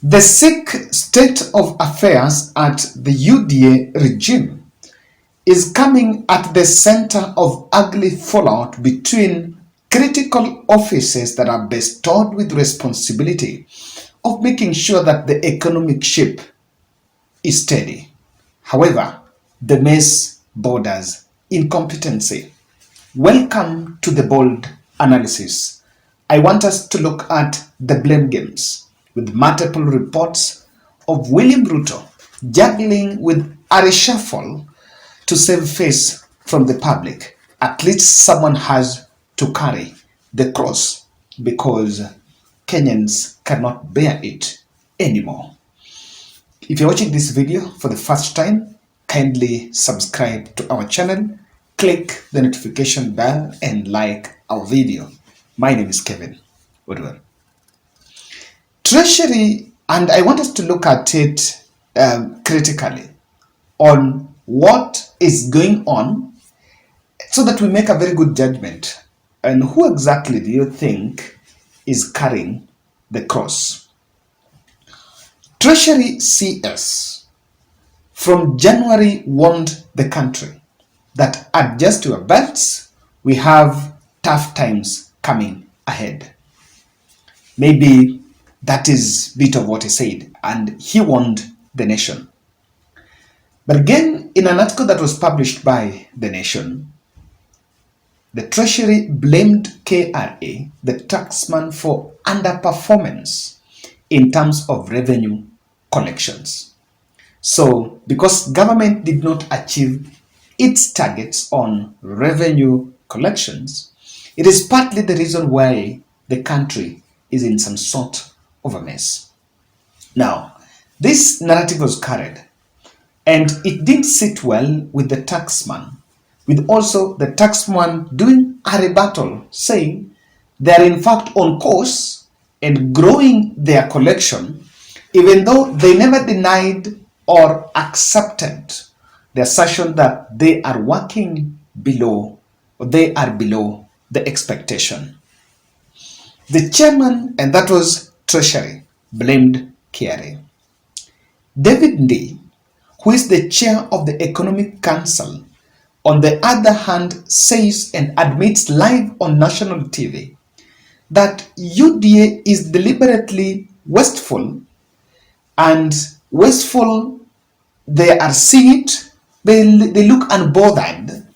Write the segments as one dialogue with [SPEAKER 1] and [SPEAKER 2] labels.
[SPEAKER 1] The sick state of affairs at the UDA regime is coming at the center of ugly fallout between critical offices that are bestowed with responsibility of making sure that the economic ship is steady. However, the mess borders incompetency. Welcome to the bold analysis. I want us to look at the blame games with multiple reports of William Ruto juggling with a reshuffle to save face from the public. At least someone has to carry the cross because Kenyans cannot bear it anymore. If you're watching this video for the first time, kindly subscribe to our channel, click the notification bell and like our video. My name is Kevin Oduor. Treasury, and I want us to look at it critically on what is going on so that we make a very good judgment. And who exactly do you think is carrying the cross? Treasury CS from January warned the country that adjust your belts, we have tough times coming ahead. Maybe that is a bit of what he said, and he warned the nation. But again, in an article that was published by The Nation, the Treasury blamed KRA, the taxman, for underperformance in terms of revenue collections. So, because government did not achieve its targets on revenue collections, it is partly the reason why the country is in some sort of a mess. Now, this narrative was carried, and it didn't sit well with the taxman, with also the taxman doing a rebuttal saying they are in fact on course and growing their collection, even though they never denied or accepted the assertion that they are working below, or they are below the expectation. The chairman, and that was Treasury, blamed KRA. David Ndii, who is the chair of the Economic Council, on the other hand, says and admits live on national TV that UDA is deliberately wasteful, and wasteful, they are seeing it, they look unbothered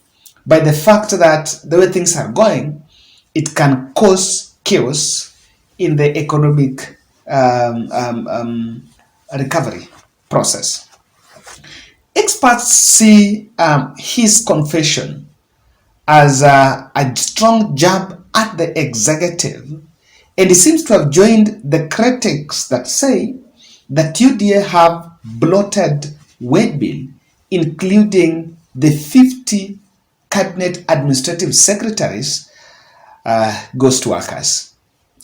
[SPEAKER 1] by the fact that the way things are going, it can cause chaos in the economic recovery process. Experts see his confession as a strong jab at the executive, and he seems to have joined the critics that say that UDA have bloated wage bill, including the 50 cabinet administrative secretaries, ghost workers.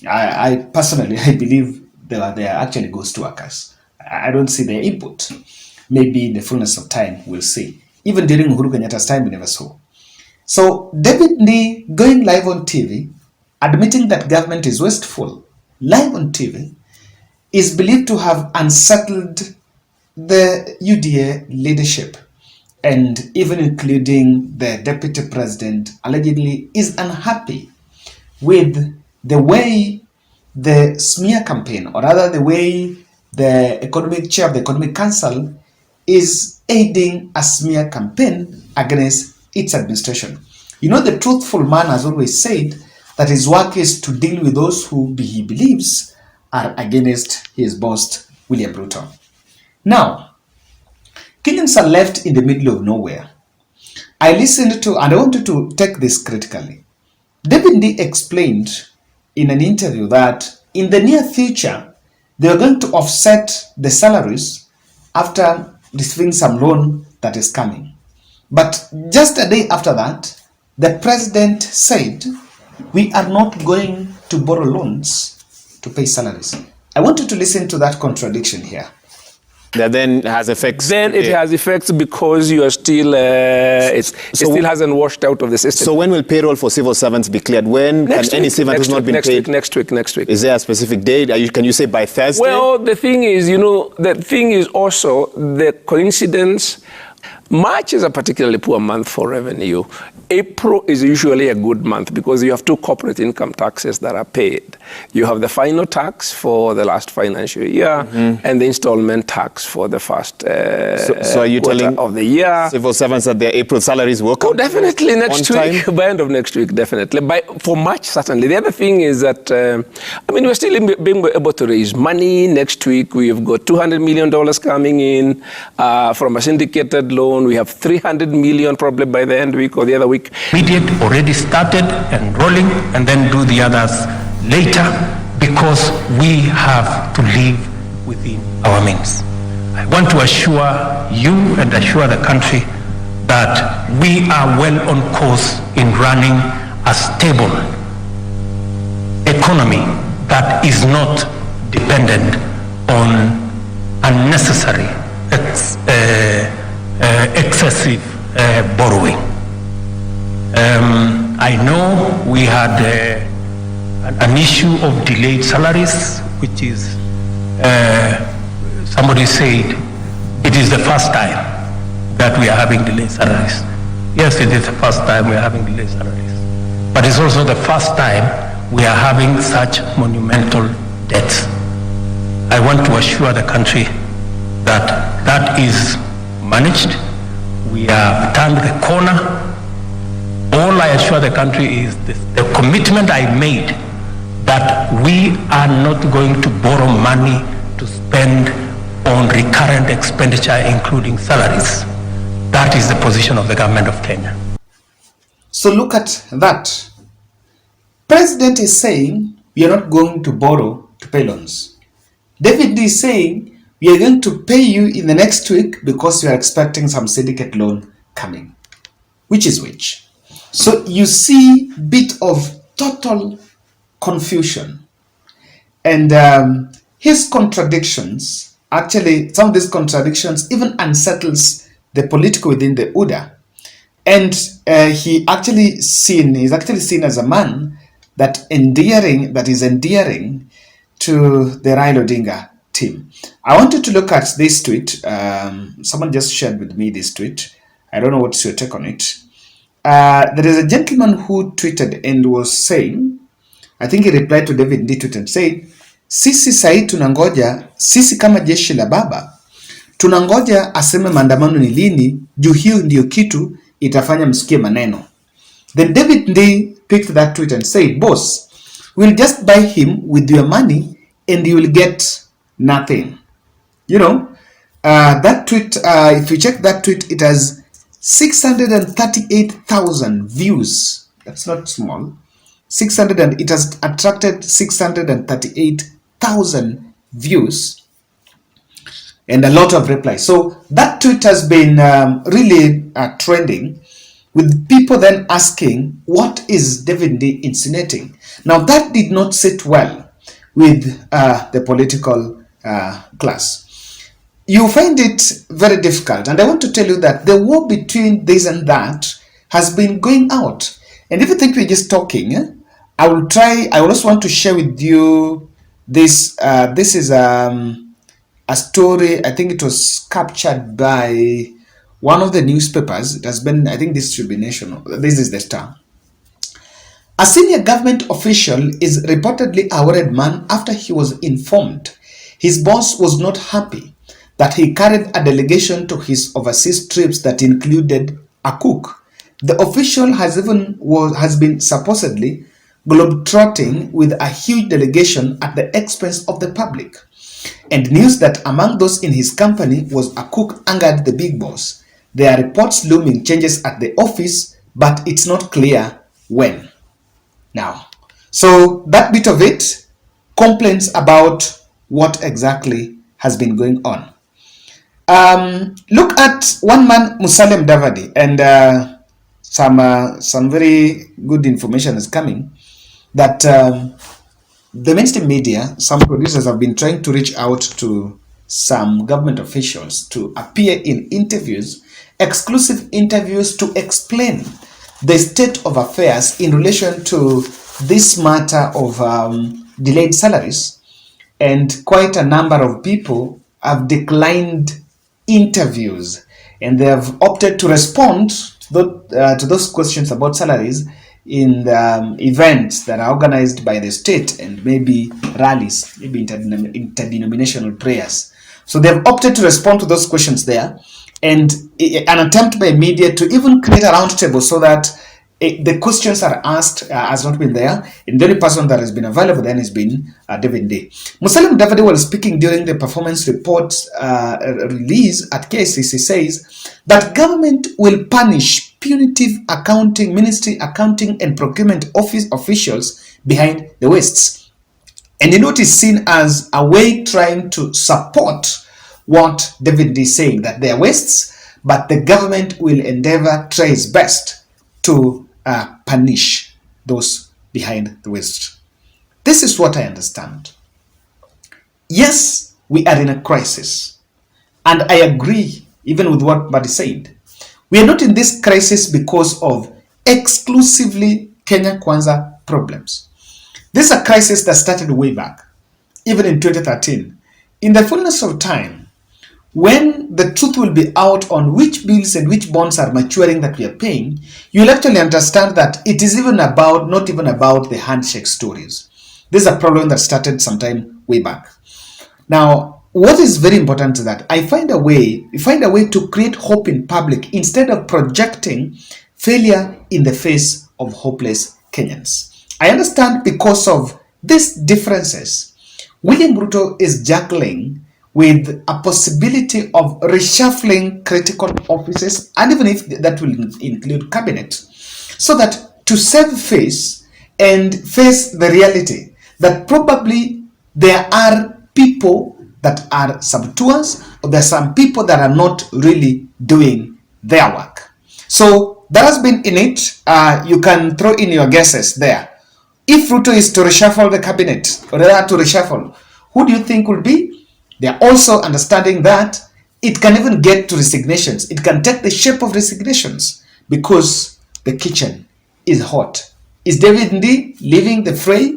[SPEAKER 1] I personally, I believe they are actually ghost workers. I don't see their input. Maybe in the fullness of time, we'll see. Even during Uhuru Kenyatta's time, we never saw. So David Ndii going live on TV, admitting that government is wasteful, live on TV, is believed to have unsettled the UDA leadership, and even including the deputy president allegedly is unhappy with the way the smear campaign, or rather the way the economic chair of the Economic Council is aiding a smear campaign against its administration. You know, the truthful man has always said that his work is to deal with those who he believes are against his boss, William Ruto. Now, Kenyans are left in the middle of nowhere. I listened to, and I wanted to take this critically. David Ndii explained in an interview that in the near future, they are going to offset the salaries after receiving some loan that is coming. But just a day after that, the president said, we are not going to borrow loans to pay salaries. I want you to listen to that contradiction here.
[SPEAKER 2] That then has effects.
[SPEAKER 3] Then it has effects because you are still, it still hasn't washed out of the system.
[SPEAKER 2] So when will payroll for civil servants be cleared? When can any servant who's not been paid?
[SPEAKER 3] Next week.
[SPEAKER 2] Is there a specific date? Can you say by Thursday?
[SPEAKER 3] Well, the thing is also the coincidence. March is a particularly poor month for revenue. April is usually a good month because you have two corporate income taxes that are paid. You have the final tax for the last financial year and the installment tax for the first
[SPEAKER 2] so are you telling
[SPEAKER 3] of the year.
[SPEAKER 2] Civil servants that their April salaries will come?
[SPEAKER 3] Oh, definitely next week. By end of next week, definitely. For March, certainly. The other thing is that, we're still being able to raise money. Next week, we've got $200 million coming in from a syndicated loan. We have $300 million probably by the end week or the other week.
[SPEAKER 4] Immediate already started and rolling, and then do the others later, because we have to live within our means. I want to assure you and assure the country that we are well on course in running a stable economy that is not dependent on unnecessary excessive borrowing. I know we had an issue of delayed salaries, which is, somebody said, it is the first time that we are having delayed salaries. Yes, it is the first time we are having delayed salaries. But it's also the first time we are having such monumental debts. I want to assure the country that that is managed. We have turned the corner. All I assure the country is this, the commitment I made that we are not going to borrow money to spend on recurrent expenditure, including salaries. That is the position of the government of Kenya.
[SPEAKER 1] So look at that. President is saying we are not going to borrow to pay loans. David is saying we are going to pay you in the next week because we are expecting some syndicate loan coming. Which is which? So you see a bit of total confusion. And his contradictions, actually some of these contradictions even unsettles the political within the UDA. And he's actually seen as a man that is endearing to the Raila Odinga team. I wanted to look at this tweet. Someone just shared with me this tweet. I don't know what's your take on it. There is a gentleman who tweeted and was saying, I think he replied to David D tweet and said, sisi sahi tunangoja, sisi kama jeshi la baba, tunangoja aseme maandamano ni lini, juu hiyo ndio kitu itafanya msikie maneno. Then David D picked that tweet and said, boss, we'll just buy him with your money and you will get nothing. You know, that tweet, if you check that tweet, it has 638,000 views. That's not small. It has attracted 638,000 views and a lot of replies. So that tweet has been really trending, with people then asking, what is David D insinuating? Now that did not sit well with the political class. You find it very difficult, and I want to tell you that the war between this and that has been going out. And if you think we're just talking, I also want to share with you this. This is a story. I think it was captured by one of the newspapers. It has been, I think this should be national. This is the Star. A senior government official is reportedly a worried man after he was informed his boss was not happy that he carried a delegation to his overseas trips that included a cook. The official has been supposedly globetrotting with a huge delegation at the expense of the public. And news that among those in his company was a cook angered the big boss. There are reports looming changes at the office, but it's not clear when. Now, so that bit of it complains about what exactly has been going on. Look at one man, Musalia Mudavadi, and some very good information is coming that the mainstream media, some producers have been trying to reach out to some government officials to appear in interviews, exclusive interviews, to explain the state of affairs in relation to this matter of delayed salaries. And quite a number of people have declined interviews, and they have opted to respond to those questions about salaries in the events that are organized by the state, and maybe rallies, maybe interdenominational prayers. So they've opted to respond to those questions there, and an attempt by media to even create a roundtable so that the questions are asked has not been there, and the only person that has been available then has been David Day. Musalia Mudavadi, was speaking during the performance report release at KCC, says that government will punish punitive accounting, ministry accounting and procurement office officials behind the wastes. And you know, it is seen as a way trying to support what David is saying, that there are wastes, but the government will endeavor, try its best to punish those behind the waste. This is what I understand. Yes, we are in a crisis, and I agree even with what Buddy said. We are not in this crisis because of exclusively Kenya Kwanza problems. This is a crisis that started way back, even in 2013. In the fullness of time, when the truth will be out on which bills and which bonds are maturing that we are paying, you'll actually understand that it is not even about the handshake stories. This is a problem that started sometime way back. Now, what is very important is that we find a way to create hope in public instead of projecting failure in the face of hopeless Kenyans. I understand because of these differences, William Ruto is juggling with a possibility of reshuffling critical offices, and even if that will include cabinet, so that to save face and face the reality that probably there are people that are saboteurs, or there are some people that are not really doing their work. So that has been in it. You can throw in your guesses there. If Ruto is to reshuffle the cabinet, or rather to reshuffle, who do you think will be? They are also understanding that it can even get to resignations. It can take the shape of resignations because the kitchen is hot. Is David Ndii leaving the fray,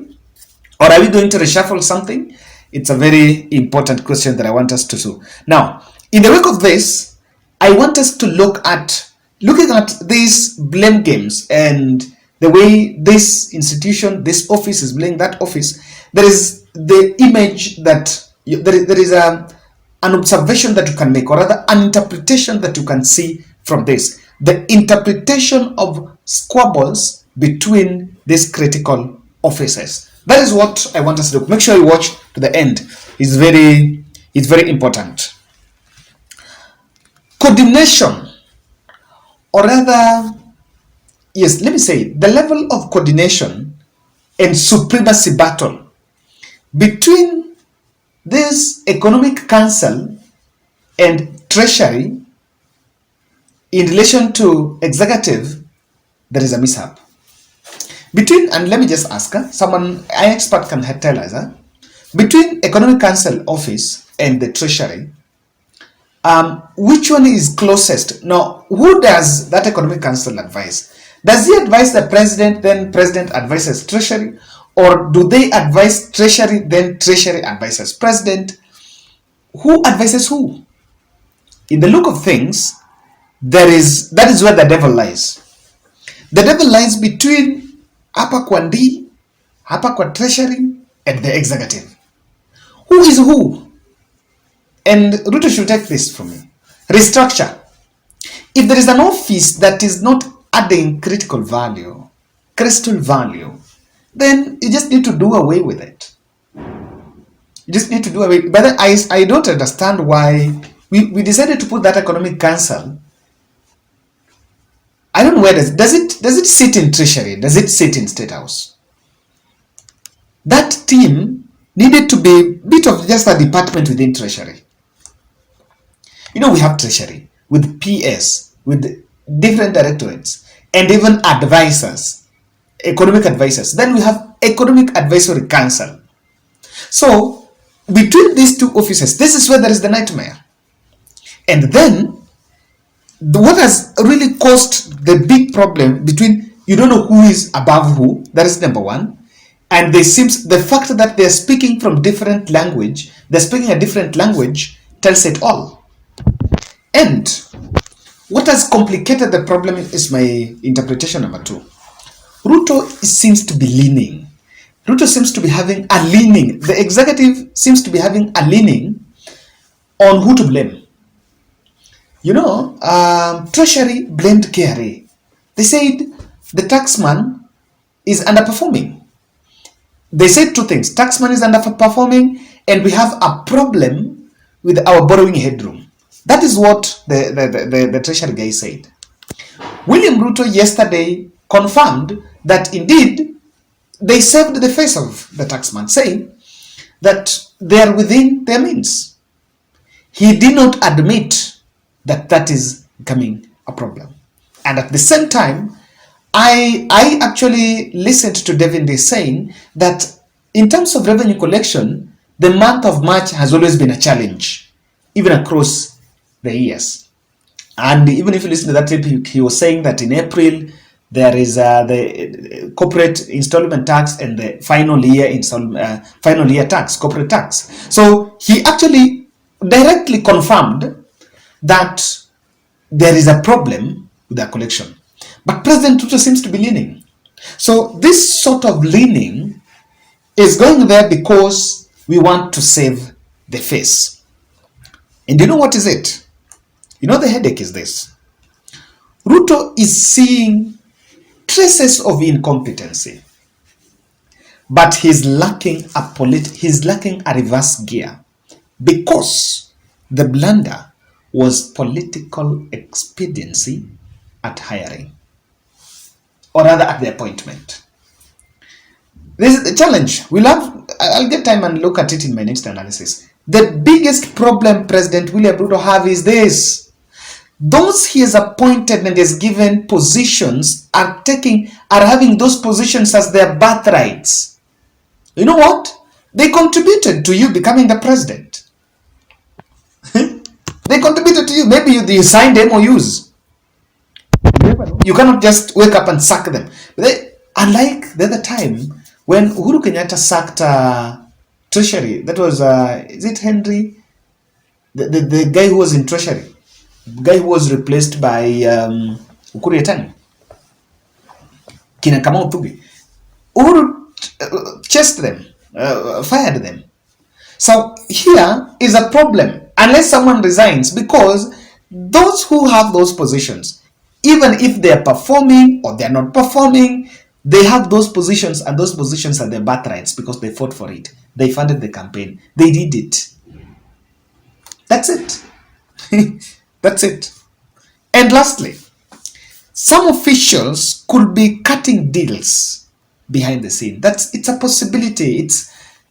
[SPEAKER 1] or are we going to reshuffle something? It's a very important question that I want us to do. Now, in the wake of this, I want us to looking at these blame games and the way this institution, this office is blaming that office. There is the image that there is an observation that you can make, or rather an interpretation that you can see from this. The interpretation of squabbles between these critical offices. That is what I want us to do. Make sure you watch to the end. It's very important. Coordination, or rather, yes, let me say, the level of coordination and supremacy battle between this Economic Council and Treasury in relation to executive, there is a mishap. And let me just ask, an expert can tell us, between Economic Council office and the Treasury, which one is closest? Now, who does that Economic Council advise? Does he advise the president, then president advises Treasury? Or do they advise Treasury, then Treasury advises president? Who advises who? In the look of things, that is where the devil lies. The devil lies between hapa kwa Ndii, hapa kwa Treasury, and the executive. Who is who? And Ruto should take this from me. Restructure. If there is an office that is not adding crystal value, then you just need to do away with it. You just need to do away. But I don't understand why we decided to put that Economic Council. I don't know where does it sit in Treasury? Does it sit in State House? That team needed to be a bit of just a department within Treasury. You know, we have Treasury with PS, with different directorates, and even advisors, economic advisors. Then we have Economic Advisory Council. So between these two offices, this is where there is the nightmare. And then, what has really caused the big problem between, you don't know who is above who, that is number one. And the fact that they're speaking from different language, they're speaking a different language, tells it all. And what has complicated the problem is my interpretation number two. Ruto seems to be leaning. Ruto seems to be having a leaning. The executive seems to be having a leaning on who to blame. You know, Treasury blamed KRA. They said the taxman is underperforming. They said two things. Taxman is underperforming and we have a problem with our borrowing headroom. That is what the Treasury guy said. William Ruto yesterday confirmed that indeed they saved the face of the taxman, saying that they are within their means. He did not admit that that is becoming a problem. And at the same time, I actually listened to Devin Day saying that in terms of revenue collection, the month of March has always been a challenge, even across the years. And even if you listen to that clip, he was saying that in April, there is the corporate installment tax and the final year tax, corporate tax. So he actually directly confirmed that there is a problem with their collection. But President Ruto seems to be leaning. So this sort of leaning is going there because we want to save the face. And you know what is it? You know the headache is this. Ruto is seeing traces of incompetency, but he's lacking a reverse gear because the blunder was political expediency at hiring, or rather at the appointment. This is the challenge. I'll get time and look at it in my next analysis. The biggest problem President William Ruto have is this. Those he has appointed and has given positions are having those positions as their birthrights. You know what? They contributed to you becoming the president. They contributed to you. Maybe you signed MOUs. You cannot just wake up and sack them. Unlike the other time when Uhuru Kenyatta sacked Treasury, that was, is it Henry? The guy who was in Treasury. The guy who was replaced by Ukuri Yatani. Kina Kamau Thubi. Uhuru chased them, fired them. So here is a problem unless someone resigns, because those who have those positions, even if they are performing or they are not performing, they have those positions, and those positions are their birthrights because they fought for it. They funded the campaign. They did it. That's it. That's it. And lastly, some officials could be cutting deals behind the scene. It's a possibility.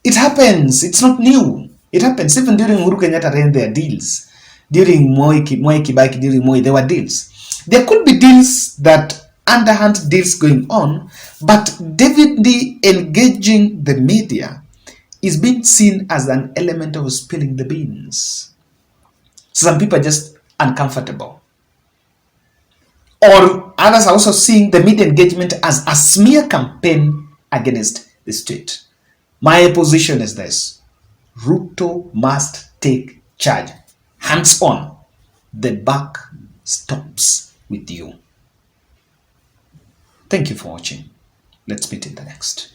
[SPEAKER 1] It happens. It's not new. It happens. Even during Uhuru Kenyatta ran their deals. During Moi Kibaki, during Moi, there were deals. There could be deals, that underhand deals going on, but David D engaging the media is being seen as an element of spilling the beans. Some people are just uncomfortable. Or others are also seeing the media engagement as a smear campaign against the state. My position is this: Ruto must take charge. Hands on. The buck stops with you. Thank you for watching. Let's meet in the next.